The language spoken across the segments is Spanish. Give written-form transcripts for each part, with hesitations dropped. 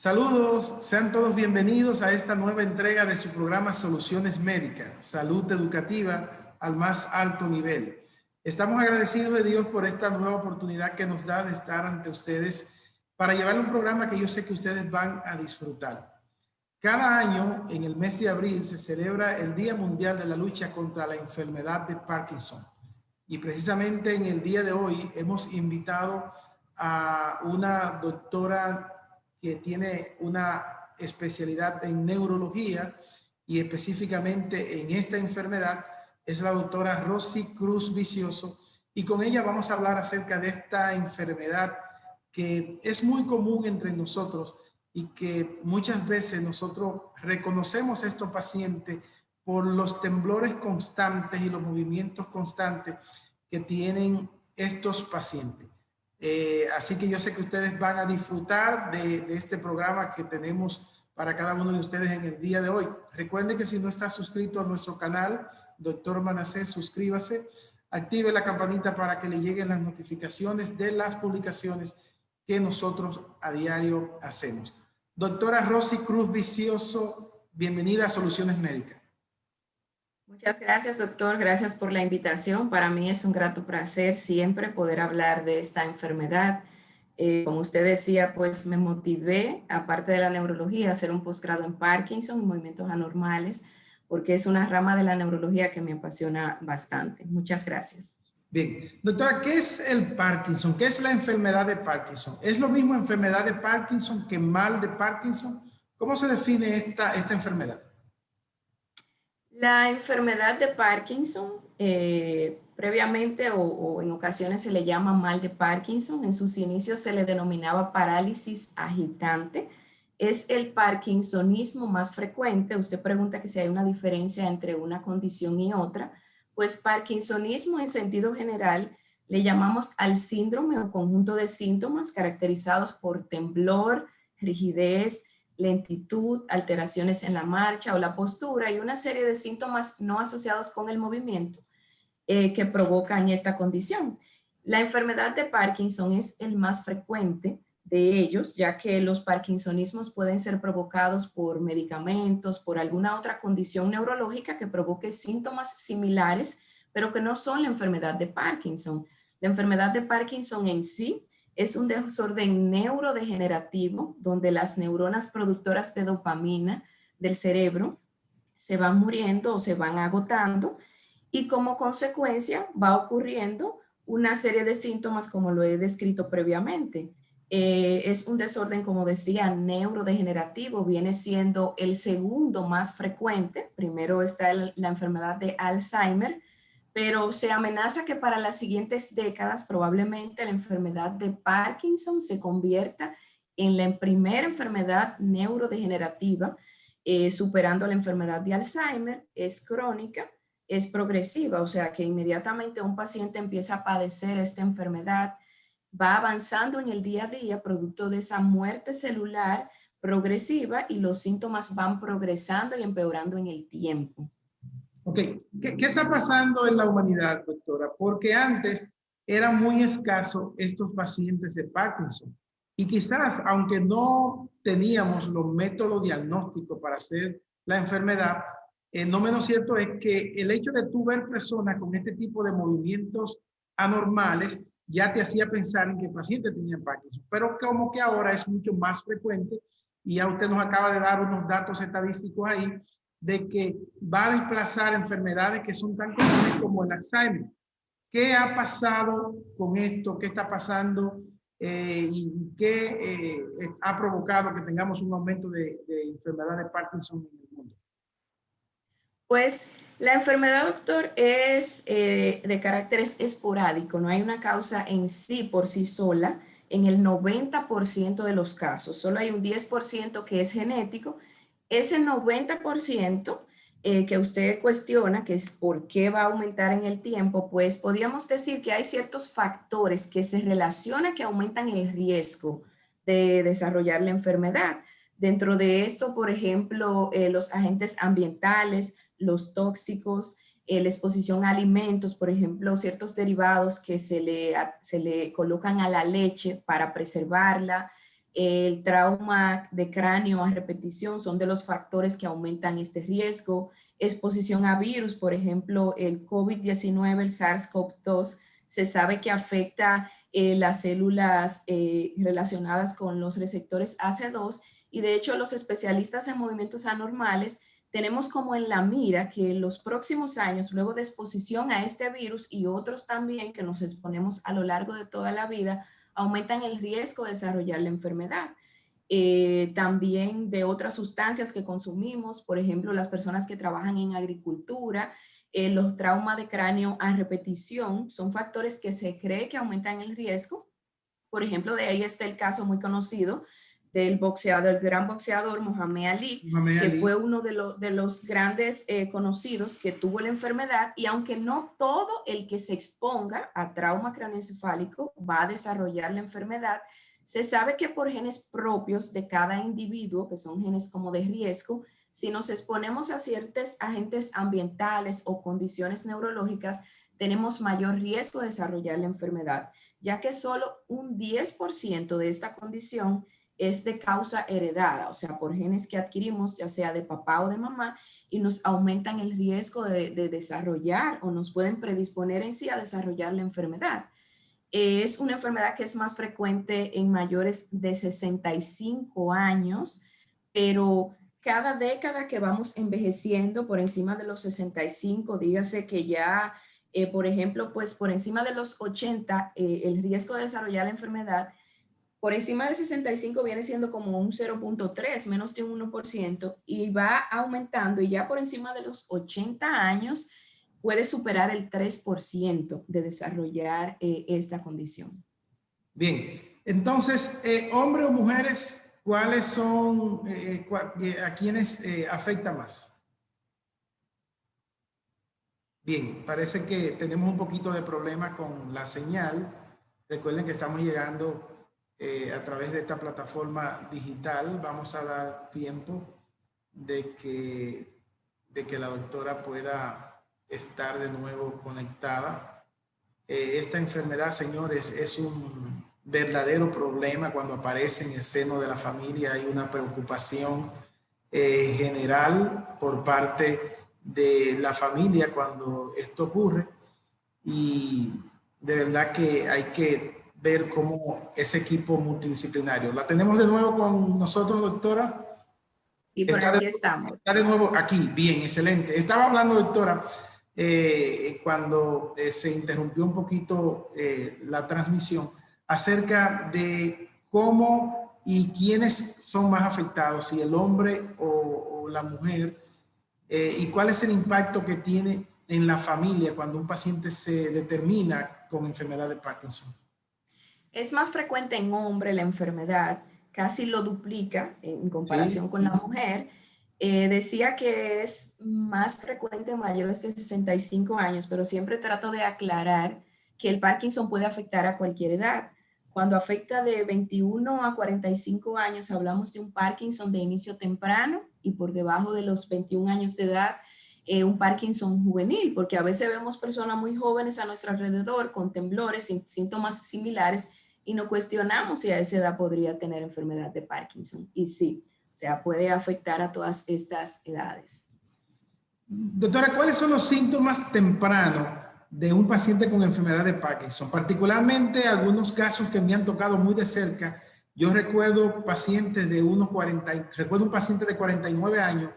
Saludos, sean todos bienvenidos a esta nueva entrega de su programa Soluciones Médicas, Salud Educativa al más alto nivel. Estamos agradecidos de Dios por esta nueva oportunidad que nos da de estar ante ustedes para llevar un programa que yo sé que ustedes van a disfrutar. Cada año, en el mes de abril, se celebra el Día Mundial de la Lucha contra la Enfermedad de Parkinson. Y precisamente en el día de hoy hemos invitado a una doctora que tiene una especialidad en neurología y específicamente en esta enfermedad, es la doctora Rosy Cruz Vicioso, y con ella vamos a hablar acerca de esta enfermedad que es muy común entre nosotros y que muchas veces nosotros reconocemos a estos pacientes por los temblores constantes y los movimientos constantes que tienen estos pacientes. Así que yo sé que ustedes van a disfrutar de este programa que tenemos para cada uno de ustedes en el día de hoy. Recuerden que si no está suscrito a nuestro canal, Doctor Manassés, suscríbase, active la campanita para que le lleguen las notificaciones de las publicaciones que nosotros a diario hacemos. Doctora Rosy Cruz Vicioso, bienvenida a Soluciones Médicas. Muchas gracias, doctor. Gracias por la invitación. Para mí es un grato placer siempre poder hablar de esta enfermedad. Como usted decía, pues me motivé, aparte de la neurología, a hacer un posgrado en Parkinson y movimientos anormales, porque es una rama de la neurología que me apasiona bastante. Muchas gracias. Bien, doctora, ¿qué es el Parkinson? ¿Qué es la enfermedad de Parkinson? ¿Es lo mismo enfermedad de Parkinson que mal de Parkinson? ¿Cómo se define esta enfermedad? La enfermedad de Parkinson, previamente o en ocasiones se le llama mal de Parkinson, en sus inicios se le denominaba parálisis agitante. Es el parkinsonismo más frecuente. Usted pregunta que si hay una diferencia entre una condición y otra. Pues parkinsonismo en sentido general le llamamos al síndrome o conjunto de síntomas caracterizados por temblor, rigidez, lentitud, alteraciones en la marcha o la postura y una serie de síntomas no asociados con el movimiento que provocan esta condición. La enfermedad de Parkinson es el más frecuente de ellos, ya que los parkinsonismos pueden ser provocados por medicamentos, por alguna otra condición neurológica que provoque síntomas similares, pero que no son la enfermedad de Parkinson. La enfermedad de Parkinson en sí es un desorden neurodegenerativo donde las neuronas productoras de dopamina del cerebro se van muriendo o se van agotando y como consecuencia va ocurriendo una serie de síntomas como lo he descrito previamente. Es un desorden, como decía, neurodegenerativo, viene siendo el segundo más frecuente. Primero está la enfermedad de Alzheimer, pero se amenaza que para las siguientes décadas probablemente la enfermedad de Parkinson se convierta en la primera enfermedad neurodegenerativa, superando la enfermedad de Alzheimer. Es crónica, es progresiva, o sea que inmediatamente un paciente empieza a padecer esta enfermedad, va avanzando en el día a día producto de esa muerte celular progresiva y los síntomas van progresando y empeorando en el tiempo. Ok, ¿qué está pasando en la humanidad, doctora? Porque antes eran muy escasos estos pacientes de Parkinson y quizás, aunque no teníamos los métodos diagnósticos para hacer la enfermedad, no menos cierto es que el hecho de tú ver personas con este tipo de movimientos anormales ya te hacía pensar en que el paciente tenía Parkinson, pero como que ahora es mucho más frecuente y ya usted nos acaba de dar unos datos estadísticos ahí de que va a desplazar enfermedades que son tan comunes como el Alzheimer. ¿Qué ha pasado con esto? ¿Qué está pasando? ¿Y qué ha provocado que tengamos un aumento de enfermedad de Parkinson en el mundo? Pues la enfermedad, doctor, es de carácter esporádico, no hay una causa en sí por sí sola en el 90% de los casos, solo hay un 10% que es genético. Ese 90% que usted cuestiona, que es por qué va a aumentar en el tiempo, pues podríamos decir que hay ciertos factores que se relacionan, que aumentan el riesgo de desarrollar la enfermedad. Dentro de esto, por ejemplo, los agentes ambientales, los tóxicos, la exposición a alimentos, por ejemplo, ciertos derivados que se le colocan a la leche para preservarla, El trauma de cráneo a repetición son de los factores que aumentan este riesgo. Exposición a virus, por ejemplo, el COVID-19, el SARS-CoV-2, se sabe que afecta las células relacionadas con los receptores AC2 y de hecho los especialistas en movimientos anormales tenemos como en la mira que en los próximos años, luego de exposición a este virus y otros también que nos exponemos a lo largo de toda la vida, aumentan el riesgo de desarrollar la enfermedad. También de otras sustancias que consumimos, por ejemplo, las personas que trabajan en agricultura, los traumas de cráneo a repetición son factores que se cree que aumentan el riesgo. Por ejemplo, de ahí está el caso muy conocido del boxeador, del gran boxeador Muhammad Ali, Muhammad que Ali. fue uno de los grandes conocidos que tuvo la enfermedad y aunque no todo el que se exponga a trauma craneoencefálico va a desarrollar la enfermedad, se sabe que por genes propios de cada individuo, que son genes como de riesgo, si nos exponemos a ciertos agentes ambientales o condiciones neurológicas, tenemos mayor riesgo de desarrollar la enfermedad, ya que solo un 10% de esta condición es de causa heredada, o sea, por genes que adquirimos, ya sea de papá o de mamá, y nos aumentan el riesgo de desarrollar o nos pueden predisponer en sí a desarrollar la enfermedad. Es una enfermedad que es más frecuente en mayores de 65 años, pero cada década que vamos envejeciendo por encima de los 65, dígase que ya, por ejemplo, pues por encima de los 80, el riesgo de desarrollar la enfermedad por encima de 65 viene siendo como un 0.3, menos de un 1%, y va aumentando y ya por encima de los 80 años puede superar el 3% de desarrollar esta condición. Bien, entonces, hombres o mujeres, ¿cuáles son, a quiénes afecta más? Bien, parece que tenemos un poquito de problema con la señal. Recuerden que estamos llegando a través de esta plataforma digital. Vamos a dar tiempo de que la doctora pueda estar de nuevo conectada. Esta enfermedad, señores, es un verdadero problema cuando aparece en el seno de la familia. Hay una preocupación general por parte de la familia cuando esto ocurre y de verdad que hay que ver cómo ese equipo multidisciplinario. ¿La tenemos de nuevo con nosotros, doctora? Y por aquí estamos. Está de nuevo aquí, bien, excelente. Estaba hablando, doctora, cuando se interrumpió un poquito la transmisión, acerca de cómo y quiénes son más afectados, si el hombre o la mujer, y cuál es el impacto que tiene en la familia cuando un paciente se determina con enfermedad de Parkinson. Es más frecuente en hombre la enfermedad, casi lo duplica en comparación con la mujer. Decía que es más frecuente en mayores de 65 años, pero siempre trato de aclarar que el Parkinson puede afectar a cualquier edad. Cuando afecta de 21 a 45 años, hablamos de un Parkinson de inicio temprano y por debajo de los 21 años de edad, un Parkinson juvenil, porque a veces vemos personas muy jóvenes a nuestro alrededor con temblores, síntomas similares y nos cuestionamos si a esa edad podría tener enfermedad de Parkinson. Y sí, o sea, puede afectar a todas estas edades. Doctora, ¿cuáles son los síntomas tempranos de un paciente con enfermedad de Parkinson? Particularmente algunos casos que me han tocado muy de cerca. Yo recuerdo pacientes de recuerdo un paciente de 49 años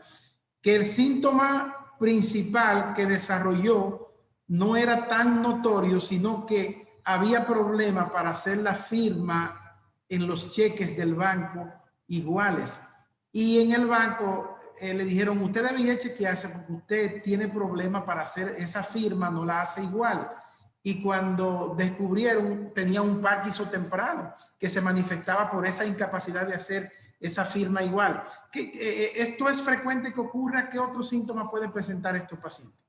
que el síntoma principal que desarrolló no era tan notorio, sino que había problema para hacer la firma en los cheques del banco iguales. Y en el banco le dijeron, usted debía chequearse porque usted tiene problema para hacer esa firma, no la hace igual. Y cuando descubrieron, tenía un Parkinson temprano que se manifestaba por esa incapacidad de hacer esa firma igual. ¿Esto es frecuente que ocurra? ¿Qué otros síntomas pueden presentar estos pacientes?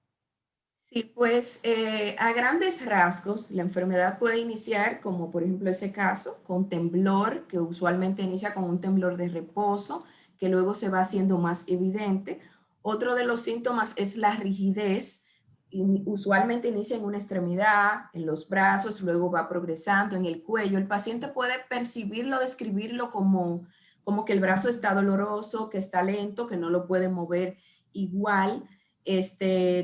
Sí, pues a grandes rasgos, la enfermedad puede iniciar, como por ejemplo ese caso, con temblor, que usualmente inicia con un temblor de reposo, que luego se va haciendo más evidente. Otro de los síntomas es la rigidez usualmente inicia en una extremidad, en los brazos, luego va progresando en el cuello. El paciente puede percibirlo, describirlo como que el brazo está doloroso, que está lento, que no lo puede mover igual.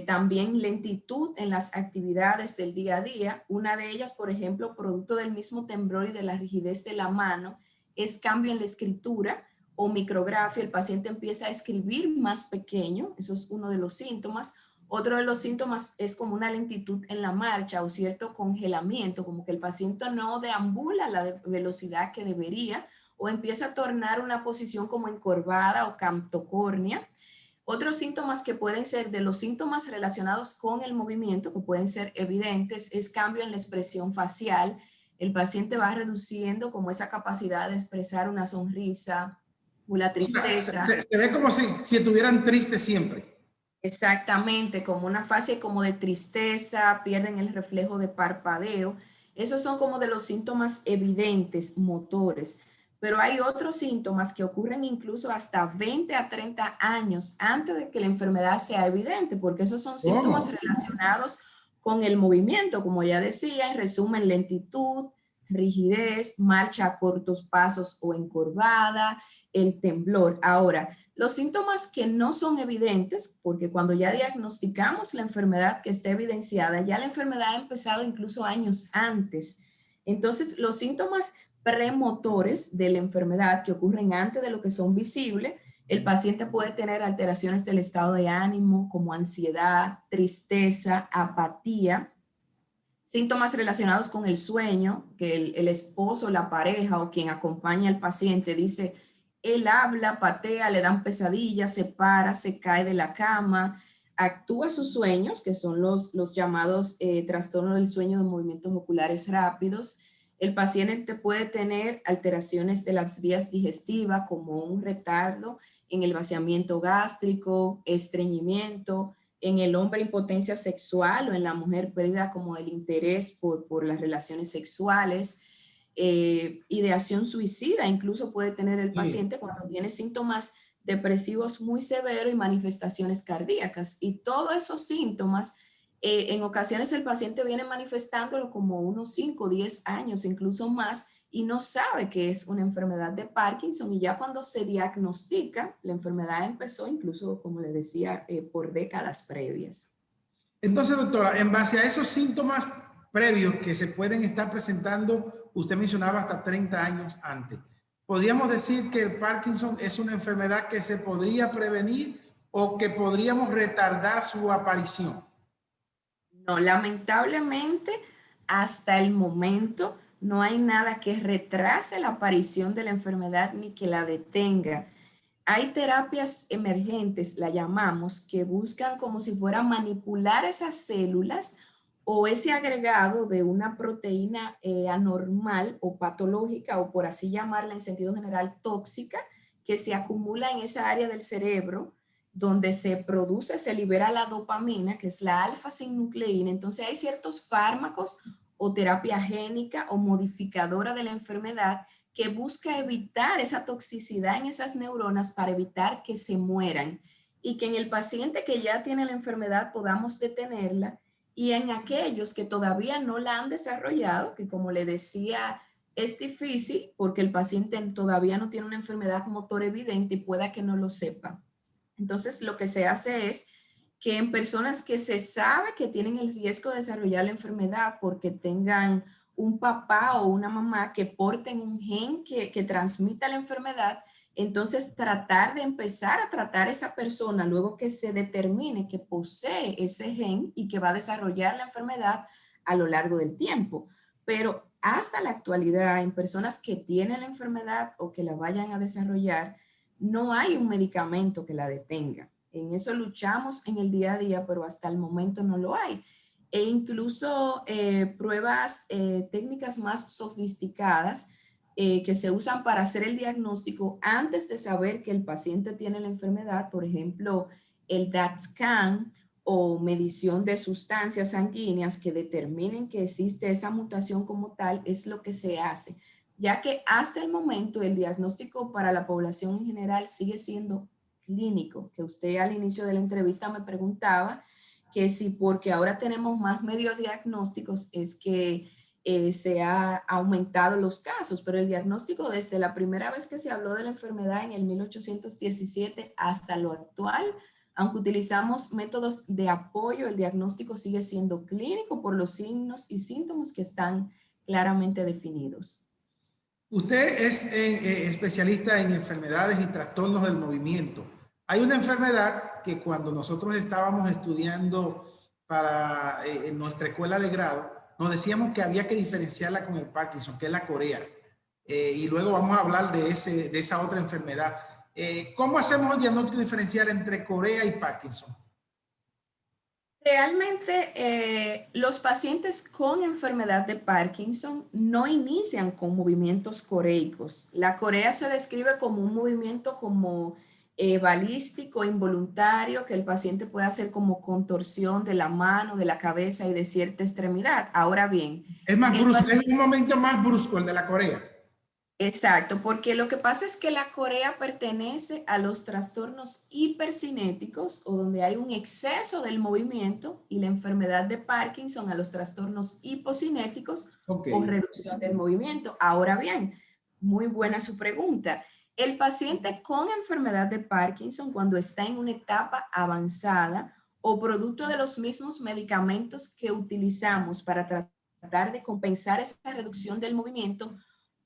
También lentitud en las actividades del día a día. Una de ellas, por ejemplo, producto del mismo temblor y de la rigidez de la mano, es cambio en la escritura o micrografía. El paciente empieza a escribir más pequeño, eso es uno de los síntomas. Otro de los síntomas es como una lentitud en la marcha o cierto congelamiento, como que el paciente no deambula a la velocidad que debería o empieza a tornar una posición como encorvada o cantocornia. Otros síntomas que pueden ser de los síntomas relacionados con el movimiento, que pueden ser evidentes, es cambio en la expresión facial. El paciente va reduciendo como esa capacidad de expresar una sonrisa o la O sea, tristeza. se ve como si estuvieran tristes siempre. Exactamente, como una fase como de tristeza, pierden el reflejo de parpadeo. Esos son como de los síntomas evidentes, motores. Pero hay otros síntomas que ocurren incluso hasta 20 a 30 años antes de que la enfermedad sea evidente, porque esos son síntomas ¿Cómo? relacionados con el movimiento, como ya decía, en resumen, lentitud, rigidez, marcha a cortos pasos o encorvada, el temblor. Ahora, los síntomas que no son evidentes, porque cuando ya diagnosticamos la enfermedad que está evidenciada, ya la enfermedad ha empezado incluso años antes. Entonces, los síntomas premotores de la enfermedad que ocurren antes de lo que son visibles, el paciente puede tener alteraciones del estado de ánimo como ansiedad, tristeza, apatía, síntomas relacionados con el sueño, que el esposo, la pareja o quien acompaña al paciente dice, él habla, patea, le dan pesadillas, se para, se cae de la cama, actúa sus sueños, que son los llamados trastornos del sueño de movimientos oculares rápidos. El paciente puede tener alteraciones de las vías digestivas, como un retardo en el vaciamiento gástrico, estreñimiento, en el hombre impotencia sexual o en la mujer pérdida como el interés por las relaciones sexuales, ideación suicida incluso puede tener el Sí. paciente cuando tiene síntomas depresivos muy severos y manifestaciones cardíacas. Y todos esos síntomas, en ocasiones el paciente viene manifestándolo como unos 5, 10 años, incluso más, y no sabe que es una enfermedad de Parkinson y ya cuando se diagnostica, la enfermedad empezó incluso, como le decía, por décadas previas. Entonces, doctora, en base a esos síntomas previos que se pueden estar presentando, usted mencionaba hasta 30 años antes, ¿podríamos decir que el Parkinson es una enfermedad que se podría prevenir o que podríamos retardar su aparición? No, lamentablemente, hasta el momento no hay nada que retrase la aparición de la enfermedad ni que la detenga. Hay terapias emergentes, la llamamos, que buscan como si fuera manipular esas células o ese agregado de una proteína anormal o patológica, o por así llamarla en sentido general tóxica, que se acumula en esa área del cerebro donde se produce, se libera la dopamina, que es la alfa-sinucleína. Entonces hay ciertos fármacos o terapia génica o modificadora de la enfermedad que busca evitar esa toxicidad en esas neuronas para evitar que se mueran y que en el paciente que ya tiene la enfermedad podamos detenerla, y en aquellos que todavía no la han desarrollado, que como le decía, es difícil porque el paciente todavía no tiene una enfermedad motor evidente y pueda que no lo sepa. Entonces, lo que se hace es que en personas que se sabe que tienen el riesgo de desarrollar la enfermedad porque tengan un papá o una mamá que porten un gen que transmita la enfermedad, entonces tratar de empezar a tratar a esa persona luego que se determine que posee ese gen y que va a desarrollar la enfermedad a lo largo del tiempo. Pero hasta la actualidad, en personas que tienen la enfermedad o que la vayan a desarrollar, no hay un medicamento que la detenga. En eso luchamos en el día a día, pero hasta el momento no lo hay. E incluso pruebas técnicas más sofisticadas que se usan para hacer el diagnóstico antes de saber que el paciente tiene la enfermedad, por ejemplo, el DAT-scan o medición de sustancias sanguíneas que determinen que existe esa mutación como tal, es lo que se hace, ya que hasta el momento el diagnóstico para la población en general sigue siendo clínico, que usted al inicio de la entrevista me preguntaba, que si porque ahora tenemos más medios diagnósticos es que se ha aumentado los casos, pero el diagnóstico desde la primera vez que se habló de la enfermedad en el 1817 hasta lo actual, aunque utilizamos métodos de apoyo, el diagnóstico sigue siendo clínico por los signos y síntomas que están claramente definidos. Usted es especialista en enfermedades y trastornos del movimiento. Hay una enfermedad que cuando nosotros estábamos estudiando para en nuestra escuela de grado, nos decíamos que había que diferenciarla con el Parkinson, que es la corea. Y luego vamos a hablar de esa otra enfermedad. ¿Cómo hacemos el diagnóstico diferencial entre corea y Parkinson? Realmente los pacientes con enfermedad de Parkinson no inician con movimientos coreicos. La corea se describe como un movimiento como balístico, involuntario, que el paciente puede hacer como contorsión de la mano, de la cabeza y de cierta extremidad. Ahora bien, Es más el brusco, es paciente un momento más brusco el de la corea. exacto, porque lo que pasa es que la corea pertenece a los trastornos hipercinéticos o donde hay un exceso del movimiento y la enfermedad de Parkinson a los trastornos hipocinéticos Ok. o reducción del movimiento. Ahora bien, muy buena su pregunta. El paciente con enfermedad de Parkinson cuando está en una etapa avanzada o producto de los mismos medicamentos que utilizamos para tratar de compensar esa reducción del movimiento,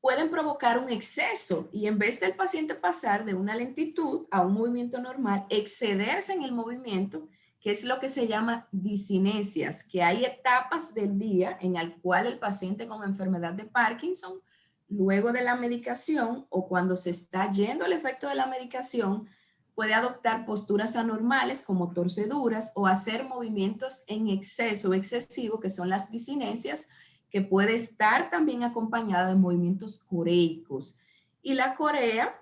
pueden provocar un exceso y en vez del paciente pasar de una lentitud a un movimiento normal, excederse en el movimiento, que es lo que se llama discinesias, que hay etapas del día en el cual el paciente con enfermedad de Parkinson, luego de la medicación o cuando se está yendo el efecto de la medicación, puede adoptar posturas anormales como torceduras o hacer movimientos en exceso excesivo, que son las discinesias, que puede estar también acompañada de movimientos coreicos. Y la corea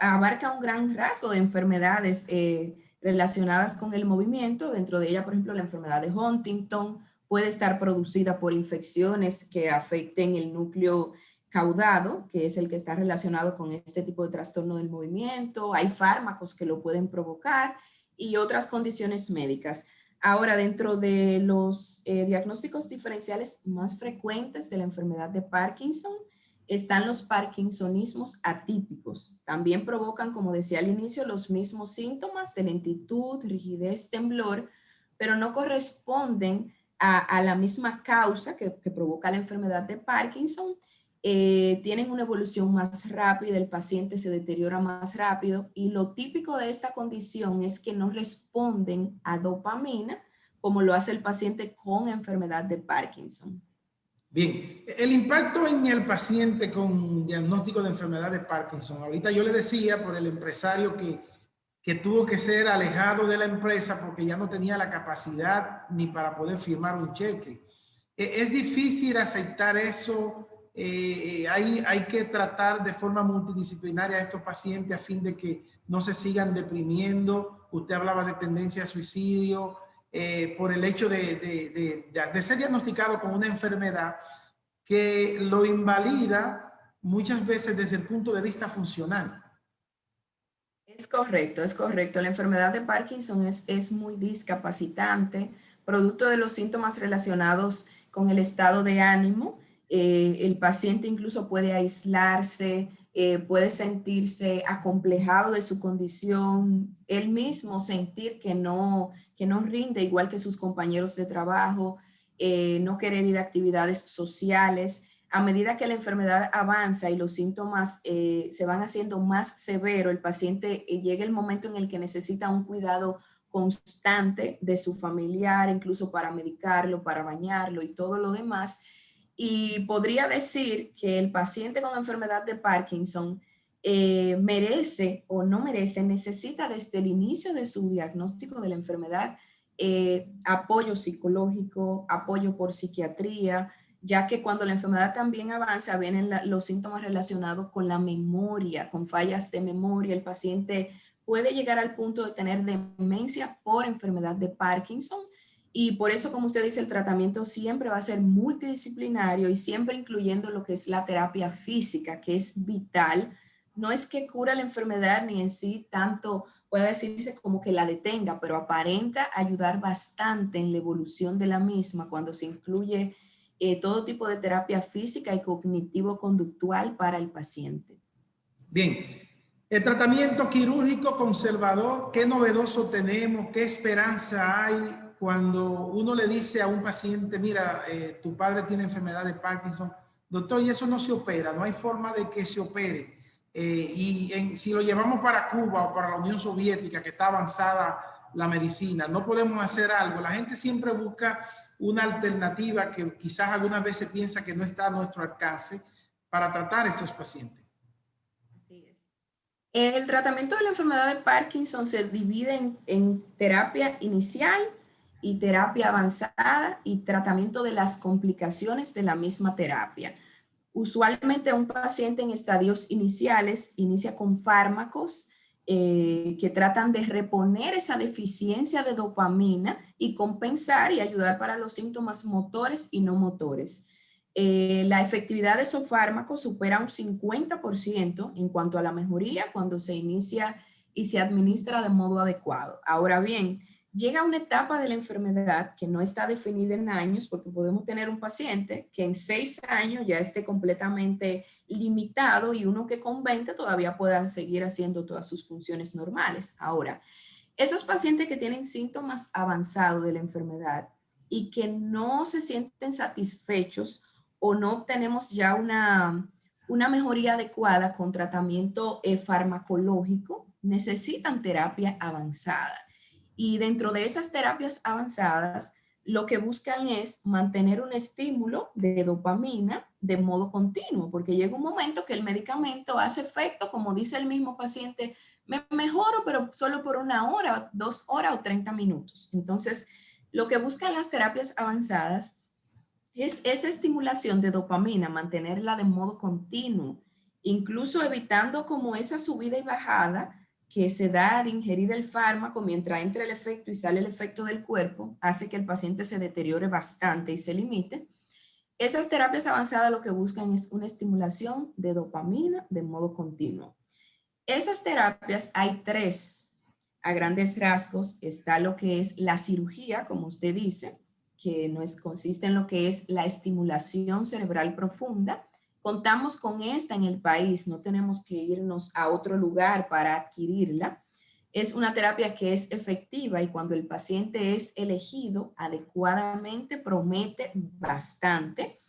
abarca un gran rasgo de enfermedades relacionadas con el movimiento. Dentro de ella, por ejemplo, la enfermedad de Huntington puede estar producida por infecciones que afecten el núcleo caudado, que es el que está relacionado con este tipo de trastorno del movimiento. Hay fármacos que lo pueden provocar y otras condiciones médicas. Ahora, dentro de los diagnósticos diferenciales más frecuentes de la enfermedad de Parkinson, están los parkinsonismos atípicos. También provocan, como decía al inicio, los mismos síntomas de lentitud, rigidez, temblor, pero no corresponden a la misma causa que provoca la enfermedad de Parkinson. Tienen una evolución más rápida, el paciente se deteriora más rápido y lo típico de esta condición es que no responden a dopamina como lo hace el paciente con enfermedad de Parkinson. Bien, el impacto en el paciente con diagnóstico de enfermedad de Parkinson. Ahorita yo le decía por el empresario que tuvo que ser alejado de la empresa porque ya no tenía la capacidad ni para poder firmar un cheque. Es difícil aceptar eso. Hay que tratar de forma multidisciplinaria a estos pacientes a fin de que no se sigan deprimiendo. Usted hablaba de tendencia a suicidio. Por el hecho de ser diagnosticado con una enfermedad que lo invalida muchas veces desde el punto de vista funcional. Es correcto, es correcto. La enfermedad de Parkinson es muy discapacitante, producto de los síntomas relacionados con el estado de ánimo. El paciente incluso puede aislarse, puede sentirse acomplejado de su condición, él mismo sentir que no rinde igual que sus compañeros de trabajo, no querer ir a actividades sociales. A medida que la enfermedad avanza y los síntomas se van haciendo más severos, el paciente llega el momento en el que necesita un cuidado constante de su familiar, incluso para medicarlo, para bañarlo y todo lo demás. Y podría decir que el paciente con enfermedad de Parkinson merece o no merece, necesita desde el inicio de su diagnóstico de la enfermedad apoyo psicológico, apoyo por psiquiatría, ya que cuando la enfermedad también avanza, vienen los síntomas relacionados con la memoria, con fallas de memoria. El paciente puede llegar al punto de tener demencia por enfermedad de Parkinson y por eso, como usted dice, el tratamiento siempre va a ser multidisciplinario y siempre incluyendo lo que es la terapia física, que es vital. No es que cura la enfermedad ni en sí tanto pueda decirse como que la detenga, pero aparenta ayudar bastante en la evolución de la misma cuando se incluye todo tipo de terapia física y cognitivo-conductual para el paciente. Bien, el tratamiento quirúrgico conservador, ¿qué novedoso tenemos? ¿Qué esperanza hay cuando uno le dice a un paciente, mira, tu padre tiene enfermedad de Parkinson, doctor, y eso no se opera, no hay forma de que se opere? Si lo llevamos para Cuba o para la Unión Soviética, que está avanzada la medicina, no podemos hacer algo. La gente siempre busca una alternativa que quizás algunas veces piensa que no está a nuestro alcance para tratar a estos pacientes. Así es. El tratamiento de la enfermedad de Parkinson se divide en terapia inicial y terapia avanzada y tratamiento de las complicaciones de la misma terapia. Usualmente un paciente en estadios iniciales inicia con fármacos que tratan de reponer esa deficiencia de dopamina y compensar y ayudar para los síntomas motores y no motores. La efectividad de esos fármacos supera un 50% en cuanto a la mejoría cuando se inicia y se administra de modo adecuado. Ahora bien, llega una etapa de la enfermedad que no está definida en años, porque podemos tener un paciente que en 6 años ya esté completamente limitado y uno que con 20 todavía pueda seguir haciendo todas sus funciones normales. Ahora, esos pacientes que tienen síntomas avanzados de la enfermedad y que no se sienten satisfechos o no obtenemos ya una mejoría adecuada con tratamiento farmacológico, necesitan terapia avanzada. Y dentro de esas terapias avanzadas, lo que buscan es mantener un estímulo de dopamina de modo continuo, porque llega un momento que el medicamento hace efecto, como dice el mismo paciente, me mejoro, pero solo por 1 hora, 2 horas o 30 minutos. Entonces, lo que buscan las terapias avanzadas es esa estimulación de dopamina, mantenerla de modo continuo, incluso evitando como esa subida y bajada que se da al ingerir el fármaco mientras entra el efecto y sale el efecto del cuerpo, hace que el paciente se deteriore bastante y se limite. Esas terapias avanzadas lo que buscan es una estimulación de dopamina de modo continuo. Esas terapias hay 3. A grandes rasgos está lo que es la cirugía, como usted dice, que consiste en lo que es la estimulación cerebral profunda. Contamos con esta en el país, no tenemos que irnos a otro lugar para adquirirla. Es una terapia que es efectiva y cuando el paciente es elegido adecuadamente promete bastante.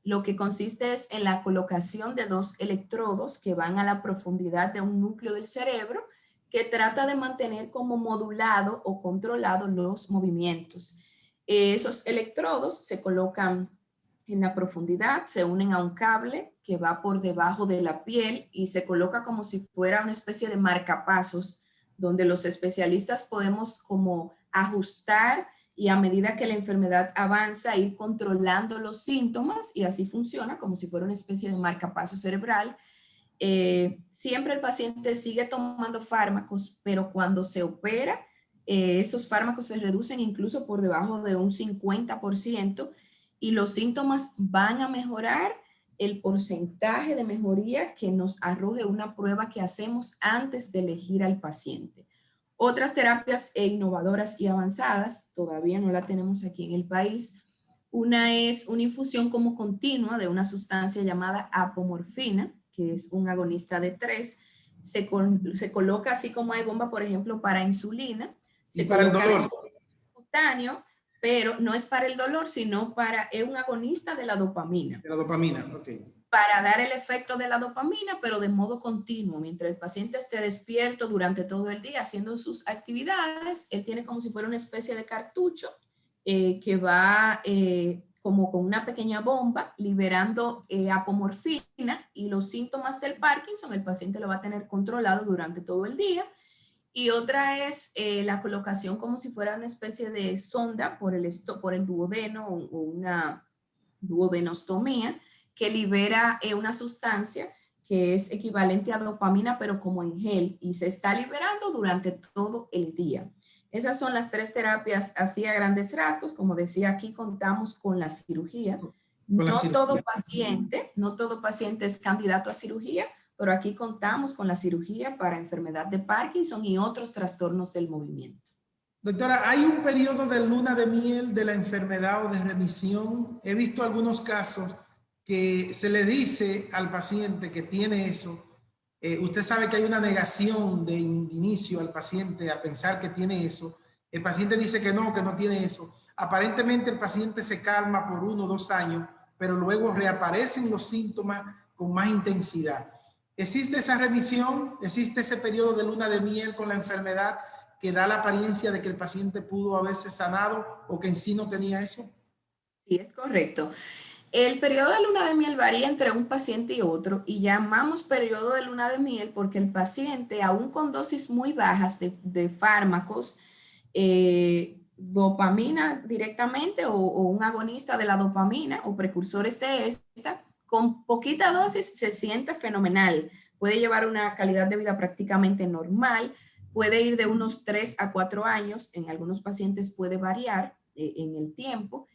Lo que consiste es en la colocación de 2 electrodos que van a la profundidad de un núcleo del cerebro que trata de mantener como modulado o controlado los movimientos. Esos electrodos se colocan en la profundidad, se unen a un cable que va por debajo de la piel y se coloca como si fuera una especie de marcapasos donde los especialistas podemos como ajustar y a medida que la enfermedad avanza, ir controlando los síntomas y así funciona como si fuera una especie de marcapaso cerebral. Siempre el paciente sigue tomando fármacos, pero cuando se opera, esos fármacos se reducen incluso por debajo de un 50% y los síntomas van a mejorar el porcentaje de mejoría que nos arroje una prueba que hacemos antes de elegir al paciente. Otras terapias innovadoras y avanzadas, todavía no la tenemos aquí en el país. Una es una infusión como continua de una sustancia llamada apomorfina, que es un agonista de 3. Se coloca así como hay bomba, por ejemplo, para insulina. Y para el dolor. Cutáneo, pero no es para el dolor, sino es un agonista de la dopamina. De la dopamina, ok. Para dar el efecto de la dopamina, pero de modo continuo. Mientras el paciente esté despierto durante todo el día haciendo sus actividades, él tiene como si fuera una especie de cartucho que va como con una pequeña bomba liberando apomorfina y los síntomas del Parkinson, el paciente lo va a tener controlado durante todo el día. Y otra es la colocación como si fuera una especie de sonda por el duodeno o una duodenostomía, que libera una sustancia que es equivalente a dopamina, pero como en gel, y se está liberando durante todo el día. Esas son las 3 terapias así a grandes rasgos. Como decía, aquí contamos con la cirugía. No todo paciente es candidato a cirugía, pero aquí contamos con la cirugía para enfermedad de Parkinson y otros trastornos del movimiento. Doctora, ¿hay un periodo de luna de miel de la enfermedad o de remisión? He visto algunos casos que se le dice al paciente que tiene eso. Usted sabe que hay una negación de inicio al paciente a pensar que tiene eso. El paciente dice que no tiene eso. Aparentemente el paciente se calma por 1 o 2 años, pero luego reaparecen los síntomas con más intensidad. ¿Existe esa remisión? ¿Existe ese periodo de luna de miel con la enfermedad que da la apariencia de que el paciente pudo haberse sanado o que en sí no tenía eso? Sí, es correcto. El periodo de luna de miel varía entre un paciente y otro y llamamos periodo de luna de miel porque el paciente, aún con dosis muy bajas de fármacos, dopamina directamente o un agonista de la dopamina o precursores de esta, con poquita dosis se siente fenomenal. Puede llevar una calidad de vida prácticamente normal, puede ir de unos 3 a 4 años, en algunos pacientes puede variar en el tiempo.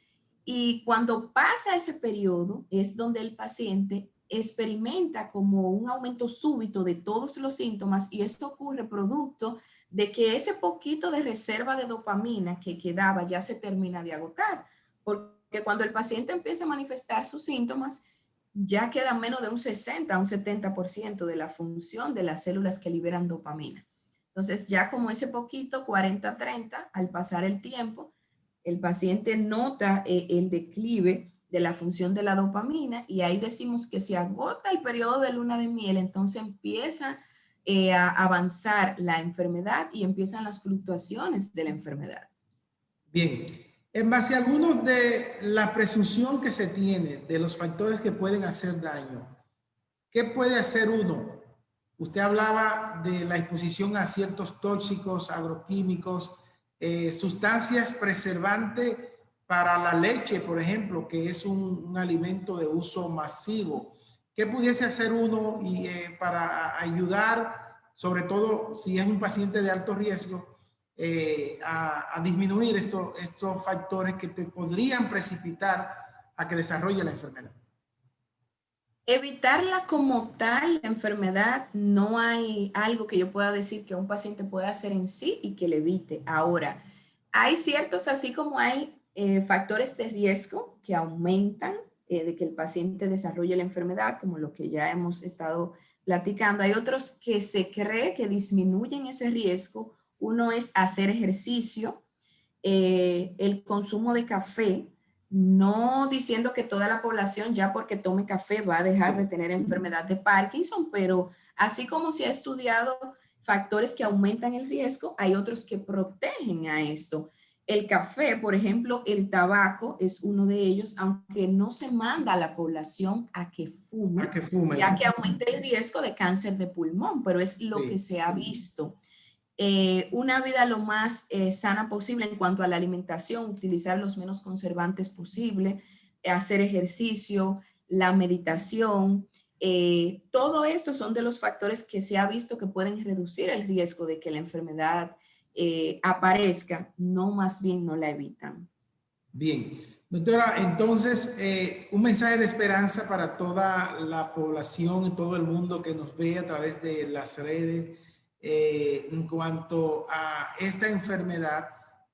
Y cuando pasa ese periodo es donde el paciente experimenta como un aumento súbito de todos los síntomas y esto ocurre producto de que ese poquito de reserva de dopamina que quedaba ya se termina de agotar. Porque cuando el paciente empieza a manifestar sus síntomas, ya queda menos de un 60, un 70% de la función de las células que liberan dopamina. Entonces ya como ese poquito, 40-30, al pasar el tiempo, el paciente nota el declive de la función de la dopamina y ahí decimos que se agota el periodo de luna de miel, entonces empieza a avanzar la enfermedad y empiezan las fluctuaciones de la enfermedad. Bien, en base a algunos de la presunción que se tiene de los factores que pueden hacer daño, ¿qué puede hacer uno? Usted hablaba de la exposición a ciertos tóxicos, agroquímicos, sustancias preservantes para la leche, por ejemplo, que es un alimento de uso masivo. ¿Qué pudiese hacer uno para ayudar, sobre todo si es un paciente de alto riesgo, a disminuir estos factores que te podrían precipitar a que desarrolle la enfermedad? Evitarla como tal, la enfermedad, no hay algo que yo pueda decir que un paciente pueda hacer en sí y que le evite. Ahora, hay ciertos, así como hay factores de riesgo que aumentan de que el paciente desarrolle la enfermedad, como lo que ya hemos estado platicando. Hay otros que se cree que disminuyen ese riesgo. Uno es hacer ejercicio, el consumo de café, no diciendo que toda la población ya porque tome café va a dejar de tener enfermedad de Parkinson, pero así como se ha estudiado factores que aumentan el riesgo, hay otros que protegen a esto. El café, por ejemplo, el tabaco es uno de ellos, aunque no se manda a la población a que fume, ya que aumenta el riesgo de cáncer de pulmón, pero es lo que se ha visto. Una vida lo más sana posible en cuanto a la alimentación, utilizar los menos conservantes posible, hacer ejercicio, la meditación, todo esto son de los factores que se ha visto que pueden reducir el riesgo de que la enfermedad aparezca, no más bien no la evitan. Bien, doctora, entonces un mensaje de esperanza para toda la población y todo el mundo que nos ve a través de las redes en cuanto a esta enfermedad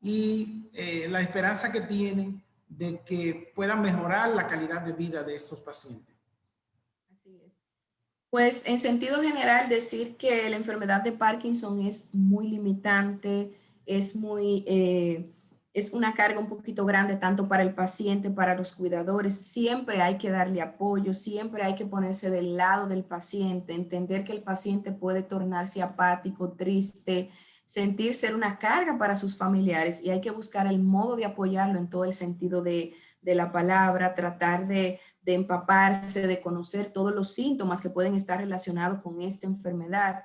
y la esperanza que tienen de que puedan mejorar la calidad de vida de estos pacientes. Así es. Pues en sentido general decir que la enfermedad de Parkinson es muy limitante, es muy, es una carga un poquito grande tanto para el paciente, para los cuidadores. Siempre hay que darle apoyo, siempre hay que ponerse del lado del paciente, entender que el paciente puede tornarse apático, triste, sentir ser una carga para sus familiares y hay que buscar el modo de apoyarlo en todo el sentido de la palabra, tratar de empaparse, de conocer todos los síntomas que pueden estar relacionados con esta enfermedad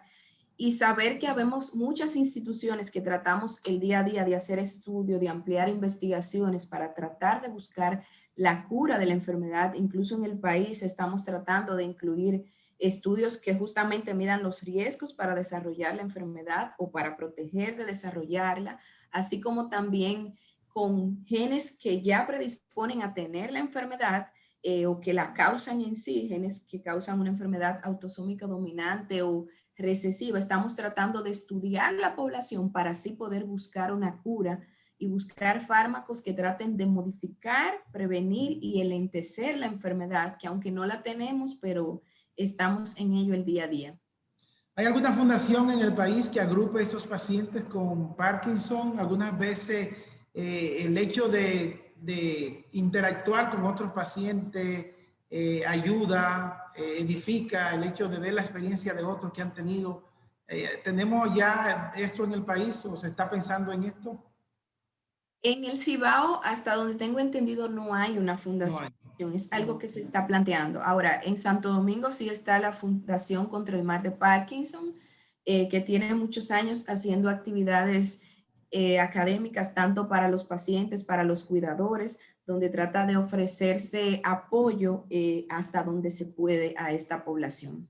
y saber que habemos muchas instituciones que tratamos el día a día de hacer estudios, de ampliar investigaciones para tratar de buscar la cura de la enfermedad. Incluso en el país estamos tratando de incluir estudios que justamente midan los riesgos para desarrollar la enfermedad o para proteger de desarrollarla, así como también con genes que ya predisponen a tener la enfermedad, o que la causan en sí, genes que causan una enfermedad autosómica dominante o recesiva. Estamos tratando de estudiar la población para así poder buscar una cura y buscar fármacos que traten de modificar, prevenir y enlentecer la enfermedad, que aunque no la tenemos, pero estamos en ello el día a día. ¿Hay alguna fundación en el país que agrupe a estos pacientes con Parkinson? Algunas veces el hecho de interactuar con otros pacientes ayuda, edifica, el hecho de ver la experiencia de otros que han tenido. ¿Tenemos ya esto en el país o se está pensando en esto? En el Cibao, hasta donde tengo entendido, no hay una No fundación. hay. Es algo que se está planteando. Ahora, en Santo Domingo sí está la Fundación contra el Mal de Parkinson, que tiene muchos años haciendo actividades académicas, tanto para los pacientes, para los cuidadores, donde trata de ofrecerse apoyo hasta donde se puede a esta población.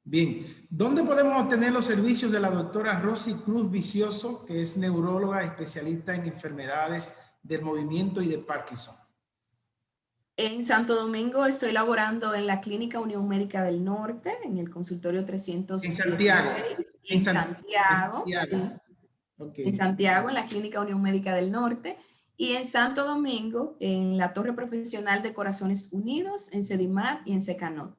Bien, ¿dónde podemos obtener los servicios de la doctora Rosy Cruz Vicioso, que es neuróloga especialista en enfermedades del movimiento y de Parkinson? En Santo Domingo estoy laborando en la Clínica Unión Médica del Norte, en el consultorio En 316, Santiago. en Santiago, sí, Santiago. Ok. en Santiago, en la Clínica Unión Médica del Norte, y en Santo Domingo, en la Torre Profesional de Corazones Unidos, en Sedimar y en Secanot.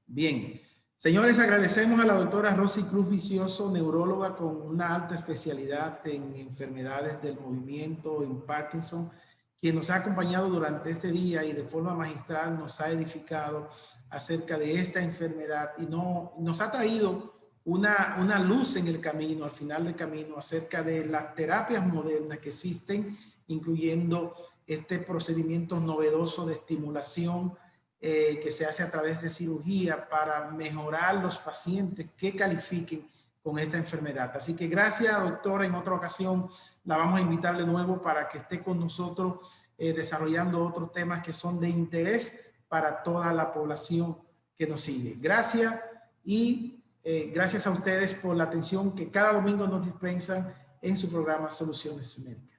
Bien. Señores, agradecemos a la doctora Rosy Cruz Vicioso, neuróloga con una alta especialidad en enfermedades del movimiento, en Parkinson, quien nos ha acompañado durante este día y de forma magistral nos ha edificado acerca de esta enfermedad y nos ha traído una luz en el camino, al final del camino, acerca de las terapias modernas que existen, incluyendo este procedimiento novedoso de estimulación que se hace a través de cirugía para mejorar los pacientes que califiquen con esta enfermedad. Así que gracias, doctora. En otra ocasión la vamos a invitar de nuevo para que esté con nosotros desarrollando otros temas que son de interés para toda la población que nos sigue. Gracias y gracias a ustedes por la atención que cada domingo nos dispensan en su programa Soluciones Médicas.